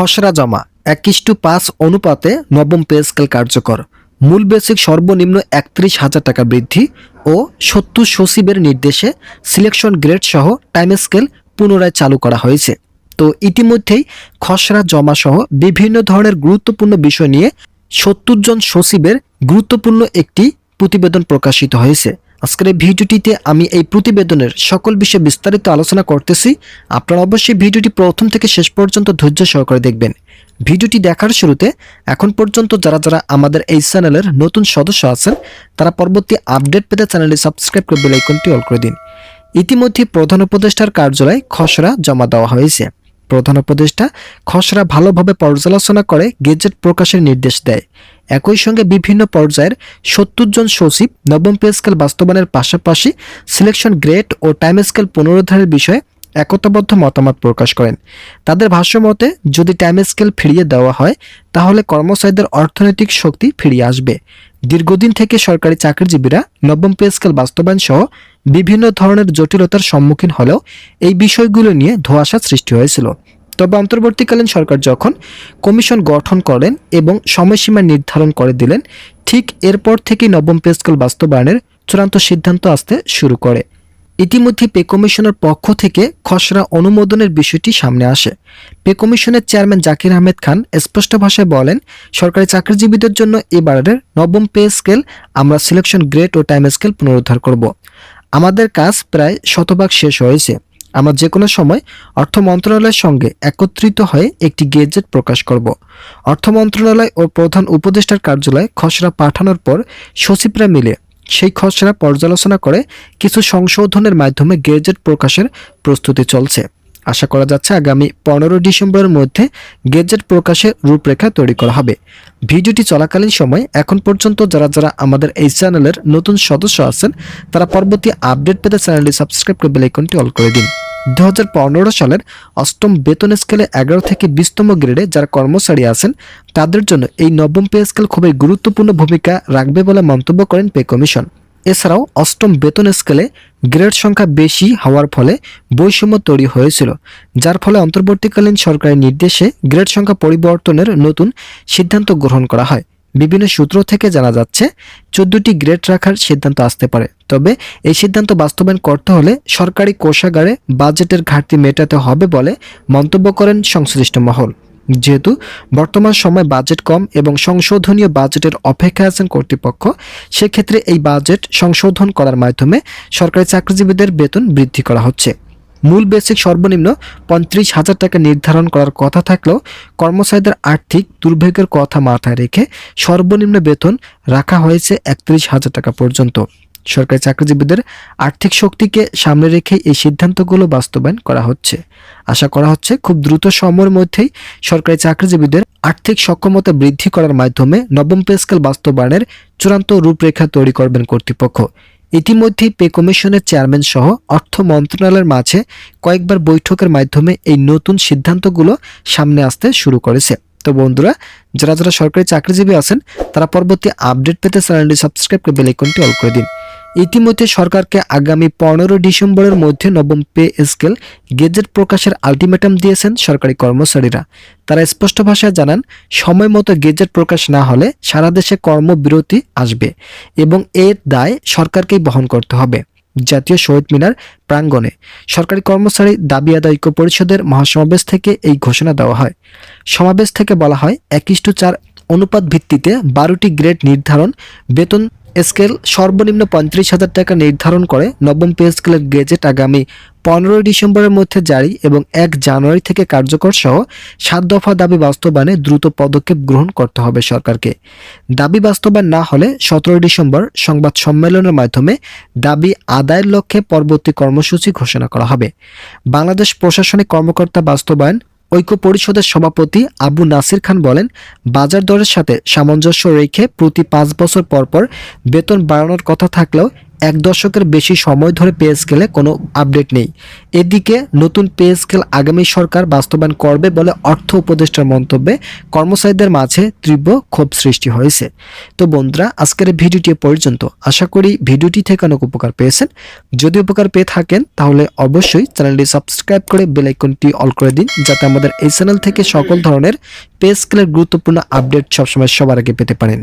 খসড়া জমা 1:5 অনুপাতে নবম পে স্কেল কার্যকর। মূল বেসিক সর্বনিম্ন 31,000 টাকা বৃদ্ধি ও 70 সচিবের নির্দেশে সিলেকশন গ্রেড সহ টাইম স্কেল পুনরায় চালু করা হয়েছে। তো ইতিমধ্যেই খসড়া জমা সহ বিভিন্ন ধরনের গুরুত্বপূর্ণ বিষয় নিয়ে 70 জন সচিবের গুরুত্বপূর্ণ একটি প্রতিবেদন প্রকাশিত হয়েছে। আজকের এই ভিডিওটিতে আমি এই প্রতিবেদনের সকল বিষয়ে বিস্তারিত আলোচনা করতেছি। আপনারা অবশ্যই ভিডিওটি প্রথম থেকে শেষ পর্যন্ত ধৈর্য সহকারে দেখবেন। ভিডিওটি দেখার শুরুতে এখন পর্যন্ত যারা আমাদের এই চ্যানেলের নতুন সদস্য আছেন তারা পরবর্তী আপডেট পেতে চ্যানেলটি সাবস্ক্রাইব করে বেল আইকনটি অল করে দিন। ইতিমধ্যে প্রধান উপদেষ্টার কার্যালয়ে খসড়া জমা দেওয়া হয়েছে। প্রধান উপদেষ্টা খসড়া ভালোভাবে পর্যালোচনা করে গেজেট প্রকাশের নির্দেশ দেয়। একই সঙ্গে বিভিন্ন পর্যায়ের 70 জন সচিব নবম পে স্কেল বাস্তবায়নের পাশাপাশি সিলেকশন গ্রেড ও টাইম স্কেল পুনরুদ্ধারের বিষয়ে একতাবদ্ধ মতামত প্রকাশ করেন। তাদের ভাষ্যমতে যদি টাইম স্কেল ফিরিয়ে দেওয়া হয় তাহলে কর্মচারীদের অর্থনৈতিক শক্তি ফিরিয়ে আসবে। দীর্ঘদিন থেকে সরকারি চাকরিজীবীরা নবম পে স্কেল বাস্তবায়ন সহ বিভিন্ন ধরনের জটিলতার সম্মুখীন হলেও এই বিষয়গুলো নিয়ে ধোঁয়াশা সৃষ্টি হয়েছিল। তবে অন্তর্বর্তীকালীন সরকার যখন কমিশন গঠন করেন এবং সময়সীমা নির্ধারণ করে দিলেন, ঠিক এরপর থেকেই নবম পে স্কেল বাস্তবায়নের চূড়ান্ত সিদ্ধান্ত আসতে শুরু করে। ইতিমধ্যে পে কমিশনের পক্ষ থেকে খসড়া অনুমোদনের বিষয়টি সামনে আসে। পে কমিশনের চেয়ারম্যান জাকির আহমেদ খান স্পষ্ট ভাষায় বলেন, সরকারি চাকরিজীবীদের জন্য এবারের নবম পে স্কেল আমরা সিলেকশন গ্রেড ও টাইম স্কেল পুনরুদ্ধার করব। আমাদের কাজ প্রায় শতভাগ শেষ হয়েছে। আমরা যে কোনো সময় অর্থ মন্ত্রণালয়ের সঙ্গে একত্রিত হয়ে একটি গেজেট প্রকাশ করব। অর্থ মন্ত্রণালয় ও প্রধান উপদেষ্টার কার্যালয়ে খসড়া পাঠানোর পর সচিবরা মিলে সেই খসড়া পর্যালোচনা করে কিছু সংশোধনের মাধ্যমে গেজেট প্রকাশের প্রস্তুতি চলছে। আশা করা যাচ্ছে আগামী 15 ডিসেম্বরের মধ্যে গেজেট প্রকাশের রূপরেখা তৈরি করা হবে। ভিডিওটি চলাকালীন সময় এখন পর্যন্ত যারা আমাদের এই চ্যানেলের নতুন সদস্য আছেন তারা পরবর্তী আপডেট পেতে চ্যানেলটি সাবস্ক্রাইব করে বেল আইকনটি অল করে দিন। 2015 সালের 8ম বেতন স্কেলে 11 থেকে 20তম গ্রেডে যারা কর্মচারী আছেন তাদের জন্য এই নবম পে স্কেল খুবই গুরুত্বপূর্ণ ভূমিকা রাখবে বলে মন্তব্য করেন পে কমিশন। এছাড়াও 8ম বেতন স্কেলে গ্রেড সংখ্যা বেশি হওয়ার ফলে বৈষম্য তৈরি হয়েছিল, যার ফলে অন্তর্বর্তীকালীন সরকারের নির্দেশে গ্রেড সংখ্যা পরিবর্তনের নতুন সিদ্ধান্ত গ্রহণ করা হয়। বিভিন্ন সূত্র থেকে জানা যাচ্ছে 14টি গ্রেড রাখার সিদ্ধান্ত আসতে পারে। তবে এই সিদ্ধান্ত বাস্তবায়ন করতে হলে সরকারি কোষাগারে বাজেটের ঘাটতি মেটাতে হবে বলে মন্তব্য করেন সংশ্লিষ্ট মহল। যেহেতু বর্তমান সময়ে বাজেট কম এবং সংশোধনীয় বাজেটের অপেক্ষায় আছেন কর্তৃপক্ষ, সেক্ষেত্রে এই বাজেট সংশোধন করার মাধ্যমে সরকারি চাকরিজীবীদের বেতন বৃদ্ধি করা হচ্ছে। মূল বেসিক সর্বনিম্ন 35,000 টাকা নির্ধারণ করার কথা থাকলেও কর্মচারীদের আর্থিক দুর্ভোগের কথা মাথায় রেখে সর্বনিম্ন বেতন রাখা হয়েছে 31,000 টাকা পর্যন্ত। সরকারি চাকরিজীবীদের আর্থিক শক্তিকে সামনে রেখে এই সিদ্ধান্তগুলো বাস্তবায়ন করা হচ্ছে। আশা করা হচ্ছে খুব দ্রুত সময়ের মধ্যেই সরকারি চাকরিজীবীদের আর্থিক সক্ষমতা বৃদ্ধি করার মাধ্যমে নবম পে স্কেল বাস্তবায়নের চূড়ান্ত রূপরেখা তৈরি করবেন কর্তৃপক্ষ। ইতিমধ্যেই পে কমিশনের চেয়ারম্যান সহ অর্থ মন্ত্রণালয়ের মাঝে কয়েকবার বৈঠকের মাধ্যমে এই নতুন সিদ্ধান্তগুলো সামনে আসতে শুরু করেছে। তো বন্ধুরা, যারা সরকারি চাকরিজীবী আছেন তারা পরবর্তী আপডেট পেতে চ্যানেলটি সাবস্ক্রাইব করে বেল আইকনটি অল করে দিন। ইতিমধ্যে সরকারকে আগামী 15 ডিসেম্বরের মধ্যে নবম পে স্কেল গেজেট প্রকাশের আলটিমেটাম দিয়েছেন সরকারি কর্মচারীরা। তারা স্পষ্ট ভাষায় জানান, সময় মতো গেজেট প্রকাশ না হলে সারা দেশে কর্মবিরতি আসবে এবং এর দায় সরকারকেই বহন করতে হবে। জাতীয় শহীদ মিনার প্রাঙ্গণে সরকারি কর্মচারী দাবি আদায় ঐক্য পরিষদের মহাসমাবেশ থেকে এই ঘোষণা দেওয়া হয়। সমাবেশ থেকে বলা হয় 1:4 অনুপাত ভিত্তিতে 12টি গ্রেড নির্ধারণ, বেতন স্কেল সর্বনিম্ন 35,000 টাকা নির্ধারণ করে নবম পে স্কেলের গেজেট আগামী 15 ডিসেম্বরের মধ্যে জারি এবং 1 জানুয়ারি থেকে কার্যকর সহ 7 দফা দাবি বাস্তবায়নে দ্রুত পদক্ষেপ গ্রহণ করতে হবে সরকারকে। দাবি বাস্তবায়ন না হলে 17 ডিসেম্বর সংবাদ সম্মেলনের মাধ্যমে দাবি আদায়ের লক্ষ্যে পরবর্তী কর্মসূচি ঘোষণা করা হবে। বাংলাদেশ প্রশাসনিক কর্মকর্তা বাস্তবায়ন ঐক্য পরিষদের সভাপতি আবু নাসির খান বলেন, বাজার দরের সাথে সামঞ্জস্য রেখে প্রতি 5 বছর পর বেতন বাড়ানোর কথা থাকলেও এক দশকের বেশি সময় ধরে পে স্কেলে কোনো আপডেট নেই। এদিকে নতুন পে স্কেল আগামী সরকার বাস্তবায়ন করবে বলে অর্থ উপদেষ্টার মন্তব্যে কর্মচারীদের মাঝে তীব্র ক্ষোভ সৃষ্টি হয়েছে। তো বন্ধুরা, আজকের এই ভিডিওটি এ পর্যন্ত। আশা করি ভিডিওটি থেকে অনেক উপকার পেয়েছেন। যদি উপকার পেয়ে থাকেন তাহলে অবশ্যই চ্যানেলটি সাবস্ক্রাইব করে বেল আইকনটি অল করে দিন, যাতে আমাদের এই চ্যানেল থেকে সকল ধরনের পে স্কেলের গুরুত্বপূর্ণ আপডেট সবসময় সবার আগে পেতে পারেন।